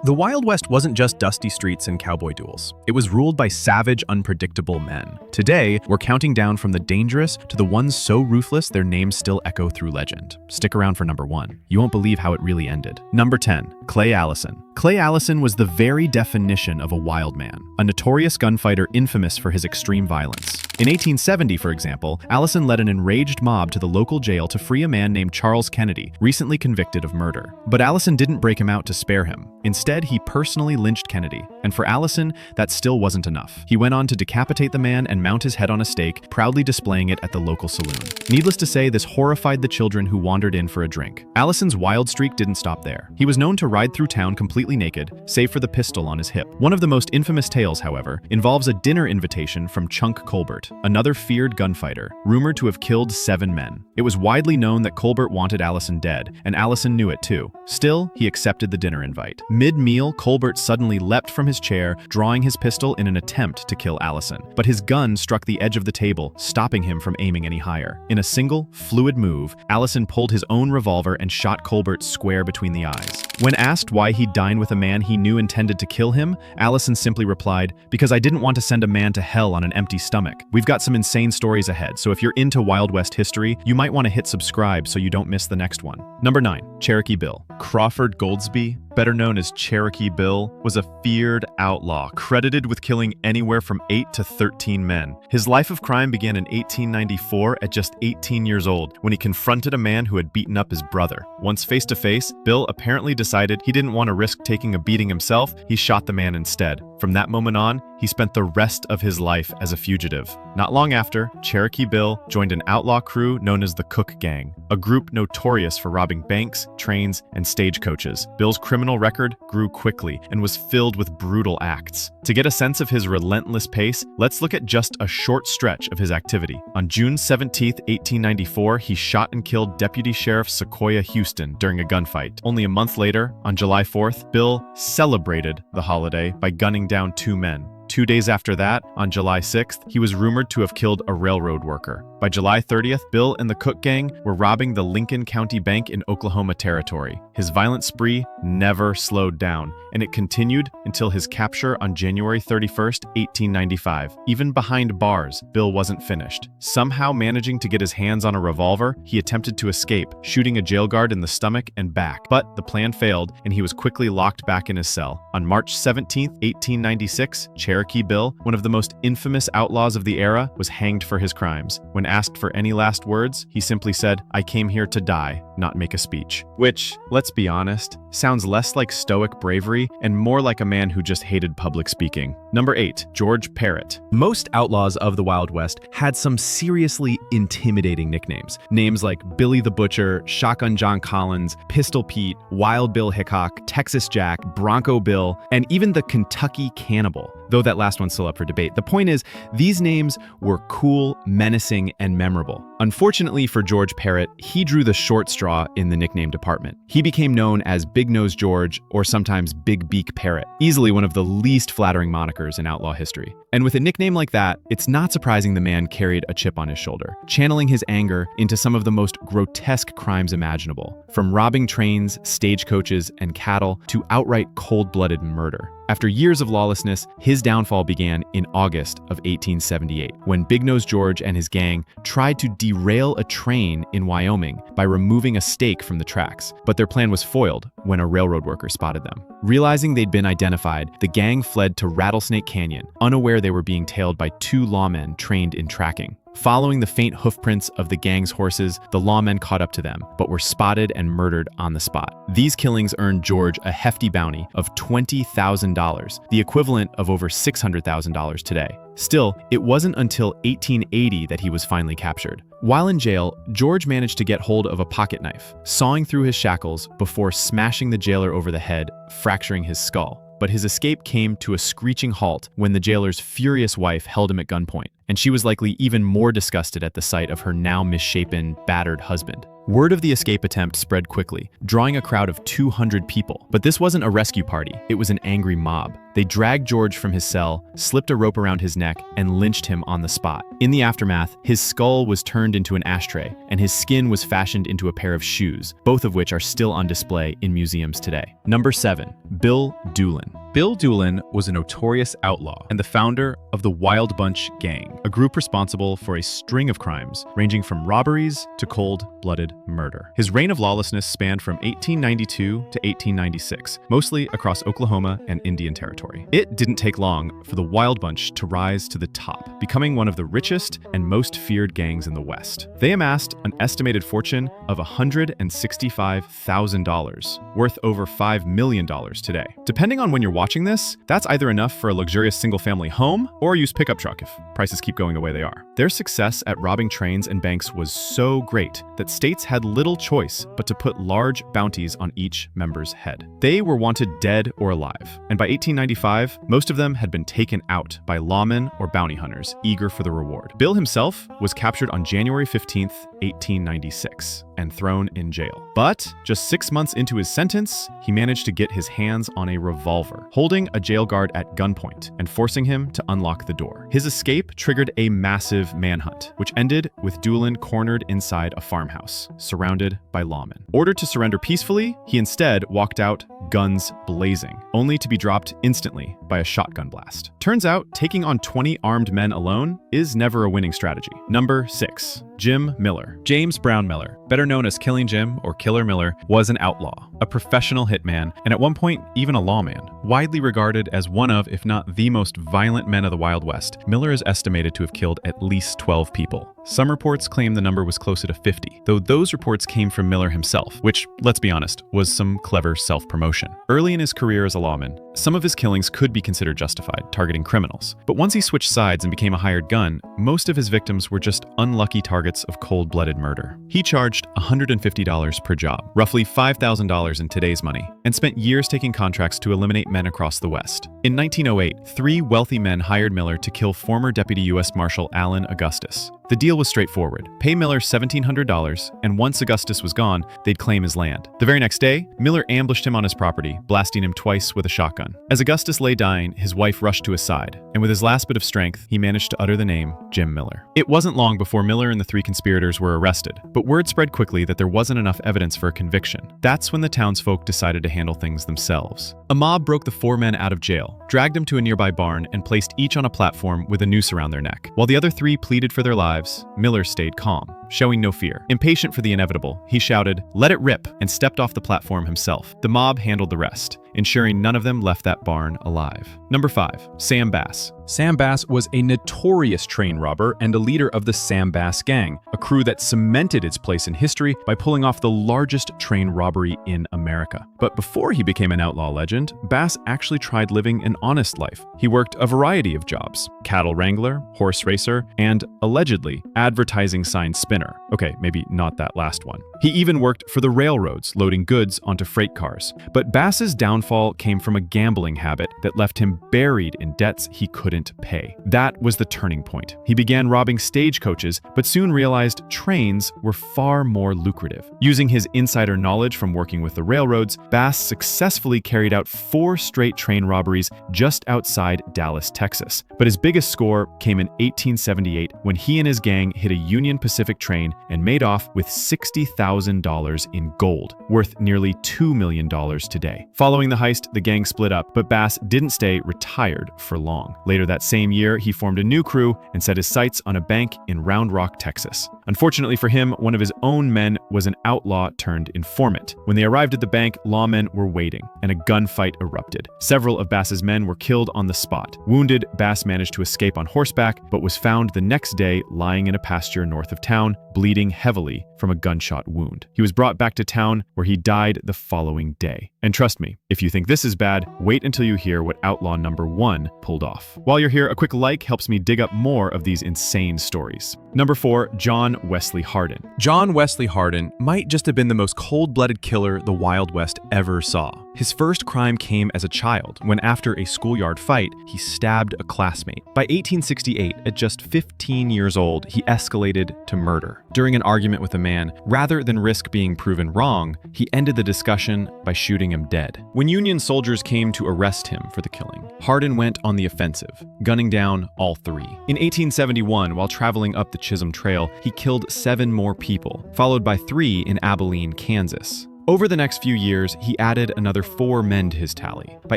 The Wild West wasn't just dusty streets and cowboy duels. It was ruled by savage, unpredictable men. Today, we're counting down from the dangerous to the ones so ruthless their names still echo through legend. Stick around for number 1. You won't believe how it really ended. Number 10. Clay Allison. Clay Allison was the very definition of a wild man, a notorious gunfighter infamous for his extreme violence. In 1870, for example, Allison led an enraged mob to the local jail to free a man named Charles Kennedy, recently convicted of murder. But Allison didn't break him out to spare him. Instead, he personally lynched Kennedy, and for Allison, that still wasn't enough. He went on to decapitate the man and mount his head on a stake, proudly displaying it at the local saloon. Needless to say, this horrified the children who wandered in for a drink. Allison's wild streak didn't stop there. He was known to ride through town completely naked, save for the pistol on his hip. One of the most infamous tales, however, involves a dinner invitation from Chunk Colbert, another feared gunfighter, rumored to have killed 7 men. It was widely known that Colbert wanted Allison dead, and Allison knew it too. Still, he accepted the dinner invite. Mid-meal, Colbert suddenly leapt from his chair, drawing his pistol in an attempt to kill Allison. But his gun struck the edge of the table, stopping him from aiming any higher. In a single, fluid move, Allison pulled his own revolver and shot Colbert square between the eyes. When asked why he'd dine with a man he knew intended to kill him, Allison simply replied, "Because I didn't want to send a man to hell on an empty stomach." We've got some insane stories ahead, so if you're into Wild West history, you might want to hit subscribe so you don't miss the next one. Number 9. Cherokee Bill. Crawford Goldsby, better known as Cherokee Bill, was a feared outlaw, credited with killing anywhere from 8 to 13 men. His life of crime began in 1894 at just 18 years old, when he confronted a man who had beaten up his brother. Once face to face, Bill apparently decided he didn't want to risk taking a beating himself. He shot the man instead. From that moment on, he spent the rest of his life as a fugitive. Not long after, Cherokee Bill joined an outlaw crew known as the Cook Gang, a group notorious for robbing banks, trains, and stagecoaches. Bill's criminal record grew quickly and was filled with brutal acts. To get a sense of his relentless pace, let's look at just a short stretch of his activity. On June 17, 1894, he shot and killed Deputy Sheriff Sequoia Houston during a gunfight. Only a month later, on July 4th, Bill celebrated the holiday by gunning down 2 men. 2 days after that, on July 6th, he was rumored to have killed a railroad worker. By July 30th, Bill and the Cook Gang were robbing the Lincoln County Bank in Oklahoma Territory. His violent spree never slowed down, and it continued until his capture on January 31st, 1895. Even behind bars, Bill wasn't finished. Somehow managing to get his hands on a revolver, he attempted to escape, shooting a jail guard in the stomach and back. But the plan failed, and he was quickly locked back in his cell. On March 17th, 1896, Cherokee Bill, one of the most infamous outlaws of the era, was hanged for his crimes. When asked for any last words, he simply said, "I came here to die, not make a speech." Which, let's be honest, sounds less like stoic bravery and more like a man who just hated public speaking. Number 8. George Parrott. Most outlaws of the Wild West had some seriously intimidating nicknames. Names like Billy the Butcher, Shotgun John Collins, Pistol Pete, Wild Bill Hickok, Texas Jack, Bronco Bill, and even the Kentucky Cannibal. Though that last one's still up for debate. The point is, these names were cool, menacing, and memorable. Unfortunately for George Parrott, he drew the short straw in the nickname department. He became known as Big Nose George, or sometimes Big Beak Parrott, easily one of the least flattering monikers in outlaw history. And with a nickname like that, it's not surprising the man carried a chip on his shoulder, channeling his anger into some of the most grotesque crimes imaginable, from robbing trains, stagecoaches, and cattle to outright cold-blooded murder. After years of lawlessness, his downfall began in August of 1878, when Big Nose George and his gang tried to derail a train in Wyoming by removing a stake from the tracks. But their plan was foiled when a railroad worker spotted them. Realizing they'd been identified, the gang fled to Rattlesnake Canyon, unaware they were being tailed by 2 lawmen trained in tracking. Following the faint hoofprints of the gang's horses, the lawmen caught up to them, but were spotted and murdered on the spot. These killings earned George a hefty bounty of $20,000, the equivalent of over $600,000 today. Still, it wasn't until 1880 that he was finally captured. While in jail, George managed to get hold of a pocket knife, sawing through his shackles before smashing the jailer over the head, fracturing his skull. But his escape came to a screeching halt when the jailer's furious wife held him at gunpoint, and she was likely even more disgusted at the sight of her now misshapen, battered husband. Word of the escape attempt spread quickly, drawing a crowd of 200 people. But this wasn't a rescue party, it was an angry mob. They dragged George from his cell, slipped a rope around his neck, and lynched him on the spot. In the aftermath, his skull was turned into an ashtray, and his skin was fashioned into a pair of shoes, both of which are still on display in museums today. Number 7. Bill Doolin. Bill Doolin was a notorious outlaw and the founder of the Wild Bunch Gang, a group responsible for a string of crimes ranging from robberies to cold-blooded murder. His reign of lawlessness spanned from 1892 to 1896, mostly across Oklahoma and Indian Territory. It didn't take long for the Wild Bunch to rise to the top, becoming one of the richest and most feared gangs in the West. They amassed an estimated fortune of $165,000, worth over $5 million today. Depending on when you're watching this, that's either enough for a luxurious single-family home or use pickup truck if prices keep going the way they are. Their success at robbing trains and banks was so great that states had little choice but to put large bounties on each member's head. They were wanted dead or alive, and by 1895, most of them had been taken out by lawmen or bounty hunters eager for the reward. Bill himself was captured on January 15th, 1896, and thrown in jail. But just 6 months into his sentence, he managed to get his hands on a revolver, holding a jail guard at gunpoint and forcing him to unlock the door. His escape triggered a massive manhunt, which ended with Doolin cornered inside a farmhouse, surrounded by lawmen. Ordered to surrender peacefully, he instead walked out, guns blazing, only to be dropped instantly by a shotgun blast. Turns out, taking on 20 armed men alone is never a winning strategy. Number 6. Jim Miller. James Brown Miller, better known as Killing Jim or Killer Miller, was an outlaw, a professional hitman, and at one point, even a lawman. Widely regarded as one of, if not the most violent men of the Wild West, Miller is estimated to have killed at least 12 people. Some reports claim the number was closer to 50, though those reports came from Miller himself, which, let's be honest, was some clever self-promotion. Early in his career as a lawman, some of his killings could be considered justified, targeting criminals. But once he switched sides and became a hired gun, most of his victims were just unlucky targets of cold-blooded murder. He charged $150 per job, roughly $5,000 in today's money, and spent years taking contracts to eliminate men across the West. In 1908, 3 wealthy men hired Miller to kill former Deputy U.S. Marshal Allen Augustus. The deal was straightforward. Pay Miller $1,700, and once Augustus was gone, they'd claim his land. The very next day, Miller ambushed him on his property, blasting him twice with a shotgun. As Augustus lay dying, his wife rushed to his side, and with his last bit of strength, he managed to utter the name Jim Miller. It wasn't long before Miller and the 3 conspirators were arrested, but word spread quickly that there wasn't enough evidence for a conviction. That's when the townsfolk decided to handle things themselves. A mob broke the 4 men out of jail, dragged them to a nearby barn, and placed each on a platform with a noose around their neck. While the other 3 pleaded for their lives, Miller stayed calm, showing no fear. Impatient for the inevitable, he shouted, "Let it rip," and stepped off the platform himself. The mob handled the rest, ensuring none of them left that barn alive. Number 5. Sam Bass. Sam Bass was a notorious train robber and a leader of the Sam Bass Gang, a crew that cemented its place in history by pulling off the largest train robbery in America. But before he became an outlaw legend, Bass actually tried living an honest life. He worked a variety of jobs: cattle wrangler, horse racer, and, allegedly, advertising sign spinner. Okay, maybe not that last one. He even worked for the railroads, loading goods onto freight cars. But Bass's downfall came from a gambling habit that left him buried in debts he couldn't pay. That was the turning point. He began robbing stagecoaches, but soon realized trains were far more lucrative. Using his insider knowledge from working with the railroads, Bass successfully carried out 4 straight train robberies just outside Dallas, Texas. But his biggest score came in 1878 when he and his gang hit a Union Pacific train and made off with $60,000 in gold, worth nearly $2 million today. Following the heist, the gang split up, but Bass didn't stay retired for long. Later that same year, he formed a new crew and set his sights on a bank in Round Rock, Texas. Unfortunately for him, one of his own men was an outlaw turned informant. When they arrived at the bank, lawmen were waiting, and a gunfight erupted. Several of Bass's men were killed on the spot. Wounded, Bass managed to escape on horseback, but was found the next day lying in a pasture north of town, bleeding heavily from a gunshot wound. He was brought back to town, where he died the following day. And trust me, if you think this is bad, wait until you hear what outlaw number 1 pulled off. While you're here, a quick like helps me dig up more of these insane stories. Number 4, John Wesley Hardin. John Wesley Hardin might just have been the most cold-blooded killer the Wild West ever saw. His first crime came as a child when, after a schoolyard fight, he stabbed a classmate. By 1868, at just 15 years old, he escalated to murder. During an argument with a man, rather than risk being proven wrong, he ended the discussion by shooting him dead. When Union soldiers came to arrest him for the killing, Hardin went on the offensive, gunning down all 3. In 1871, while traveling up the Chisholm Trail, he killed 7 more people, followed by 3 in Abilene, Kansas. Over the next few years, he added another 4 men to his tally. By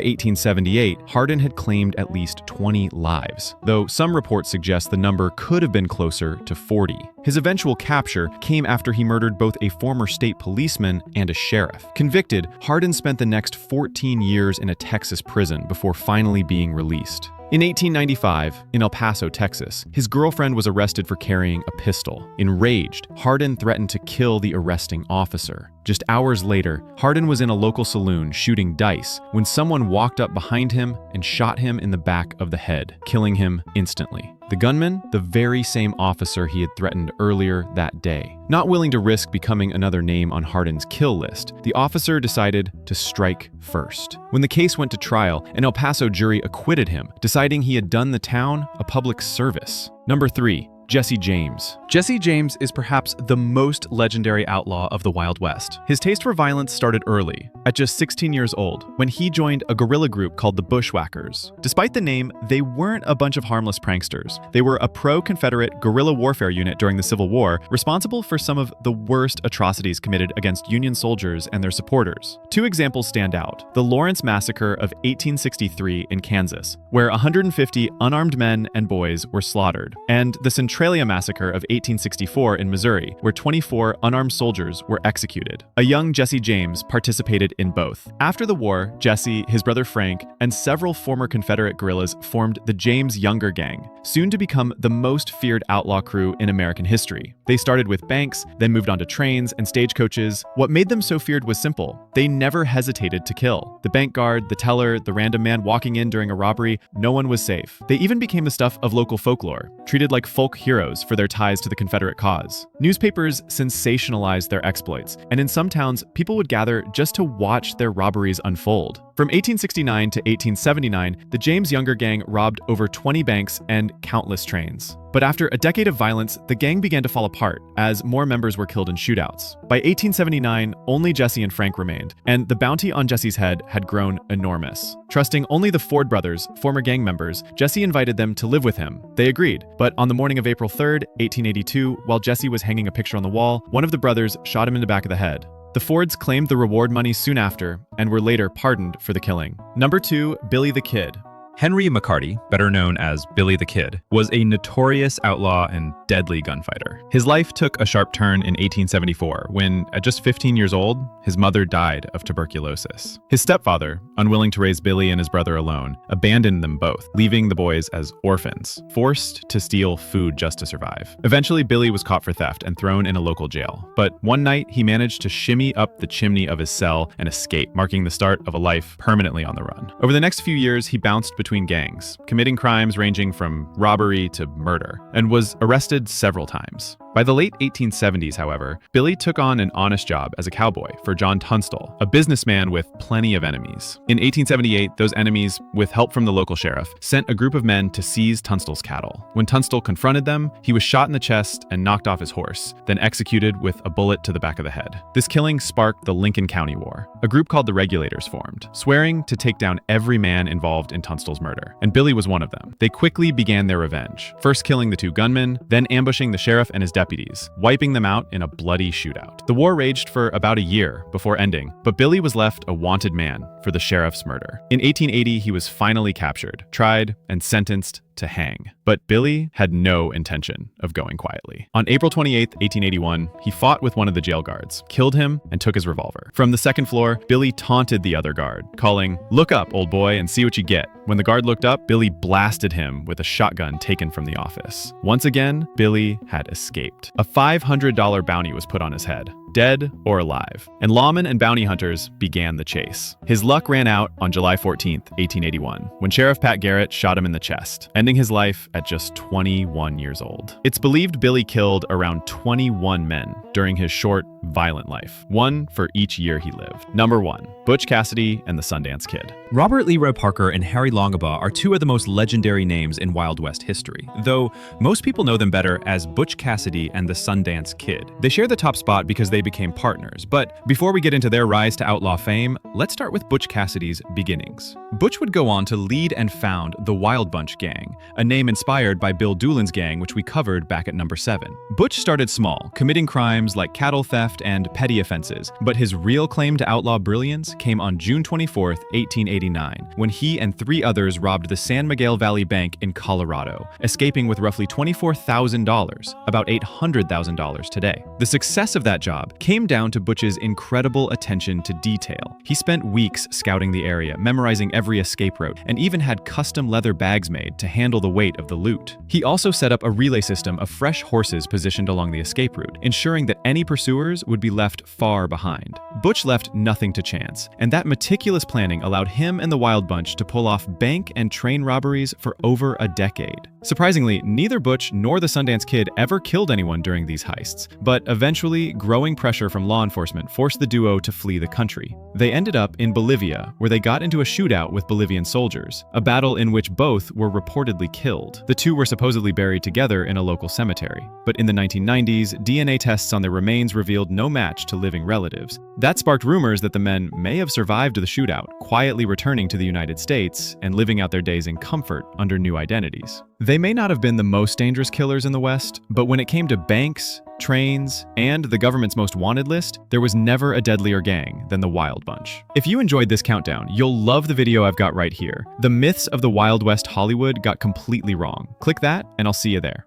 1878, Hardin had claimed at least 20 lives, though some reports suggest the number could have been closer to 40. His eventual capture came after he murdered both a former state policeman and a sheriff. Convicted, Hardin spent the next 14 years in a Texas prison before finally being released. In 1895, in El Paso, Texas, his girlfriend was arrested for carrying a pistol. Enraged, Hardin threatened to kill the arresting officer. Just hours later, Hardin was in a local saloon shooting dice when someone walked up behind him and shot him in the back of the head, killing him instantly. The gunman, the very same officer he had threatened earlier that day. Not willing to risk becoming another name on Hardin's kill list, the officer decided to strike first. When the case went to trial, an El Paso jury acquitted him, deciding he had done the town a public service. Number 3. Jesse James. Jesse James is perhaps the most legendary outlaw of the Wild West. His taste for violence started early, at just 16 years old, when he joined a guerrilla group called the Bushwhackers. Despite the name, they weren't a bunch of harmless pranksters. They were a pro-Confederate guerrilla warfare unit during the Civil War, responsible for some of the worst atrocities committed against Union soldiers and their supporters. 2 examples stand out: the Lawrence Massacre of 1863 in Kansas, where 150 unarmed men and boys were slaughtered, and the Centralia Massacre of 1864 in Missouri, where 24 unarmed soldiers were executed. A young Jesse James participated in both. After the war, Jesse, his brother Frank, and several former Confederate guerrillas formed the James Younger Gang, soon to become the most feared outlaw crew in American history. They started with banks, then moved on to trains and stagecoaches. What made them so feared was simple: they never hesitated to kill. The bank guard, the teller, the random man walking in during a robbery, no one was safe. They even became the stuff of local folklore, treated like folk heroes for their ties to the Confederate cause. Newspapers sensationalized their exploits, and in some towns, people would gather just to watch their robberies unfold. From 1869 to 1879, the James Younger Gang robbed over 20 banks and countless trains. But after a decade of violence, the gang began to fall apart as more members were killed in shootouts. By 1879, only Jesse and Frank remained, and the bounty on Jesse's head had grown enormous. Trusting only the Ford brothers, former gang members, Jesse invited them to live with him. They agreed, but on the morning of April 3rd, 1882, while Jesse was hanging a picture on the wall, one of the brothers shot him in the back of the head. The Fords claimed the reward money soon after and were later pardoned for the killing. Number 2, Billy the Kid. Henry McCarty, better known as Billy the Kid, was a notorious outlaw and deadly gunfighter. His life took a sharp turn in 1874 when, at just 15 years old, his mother died of tuberculosis. His stepfather, unwilling to raise Billy and his brother alone, abandoned them both, leaving the boys as orphans, forced to steal food just to survive. Eventually, Billy was caught for theft and thrown in a local jail. But one night, he managed to shimmy up the chimney of his cell and escape, marking the start of a life permanently on the run. Over the next few years, he bounced between gangs, committing crimes ranging from robbery to murder, and was arrested several times. By the late 1870s, however, Billy took on an honest job as a cowboy for John Tunstall, a businessman with plenty of enemies. In 1878, those enemies, with help from the local sheriff, sent a group of men to seize Tunstall's cattle. When Tunstall confronted them, he was shot in the chest and knocked off his horse, then executed with a bullet to the back of the head. This killing sparked the Lincoln County War. A group called the Regulators formed, swearing to take down every man involved in Tunstall's murder, and Billy was one of them. They quickly began their revenge, first killing the 2 gunmen, then ambushing the sheriff and his deputies, wiping them out in a bloody shootout. The war raged for about a year before ending, but Billy was left a wanted man for the sheriff's murder. In 1880, he was finally captured, tried, and sentenced to hang. But Billy had no intention of going quietly. On April 28, 1881, he fought with one of the jail guards, killed him, and took his revolver. From the second floor, Billy taunted the other guard, calling, "Look up, old boy, and see what you get." When the guard looked up, Billy blasted him with a shotgun taken from the office. Once again, Billy had escaped. A $500 bounty was put on his head. dead or alive. And lawmen and bounty hunters began the chase. His luck ran out on July 14th, 1881, when Sheriff Pat Garrett shot him in the chest, ending his life at just 21 years old. It's believed Billy killed around 21 men during his short, violent life, one for each year he lived. Number 1, Butch Cassidy and the Sundance Kid. Robert Leroy Parker and Harry Longabaugh are two of the most legendary names in Wild West history, though most people know them better as Butch Cassidy and the Sundance Kid. They share the top spot because they became partners, but before we get into their rise to outlaw fame, let's start with Butch Cassidy's beginnings. Butch would go on to lead and found the Wild Bunch Gang, a name inspired by Bill Doolin's gang, which we covered back at number 7. Butch started small, committing crimes like cattle theft and petty offenses, but his real claim to outlaw brilliance came on June 24, 1889, when he and 3 others robbed the San Miguel Valley Bank in Colorado, escaping with roughly $24,000, about $800,000 today. The success of that job came down to Butch's incredible attention to detail. He spent weeks scouting the area, memorizing every escape route, and even had custom leather bags made to handle the weight of the loot. He also set up a relay system of fresh horses positioned along the escape route, ensuring that any pursuers would be left far behind. Butch left nothing to chance, and that meticulous planning allowed him and the Wild Bunch to pull off bank and train robberies for over a decade. Surprisingly, neither Butch nor the Sundance Kid ever killed anyone during these heists, but eventually, growing pressure from law enforcement forced the duo to flee the country. They ended up in Bolivia, where they got into a shootout with Bolivian soldiers, a battle in which both were reportedly killed. The two were supposedly buried together in a local cemetery. But in the 1990s, DNA tests on their remains revealed no match to living relatives. That sparked rumors that the men may have survived the shootout, quietly returning to the United States and living out their days in comfort under new identities. They may not have been the most dangerous killers in the West, but when it came to banks, trains, and the government's most wanted list, there was never a deadlier gang than the Wild Bunch. If you enjoyed this countdown, you'll love the video I've got right here. The myths of the Wild West Hollywood got completely wrong. Click that, and I'll see you there.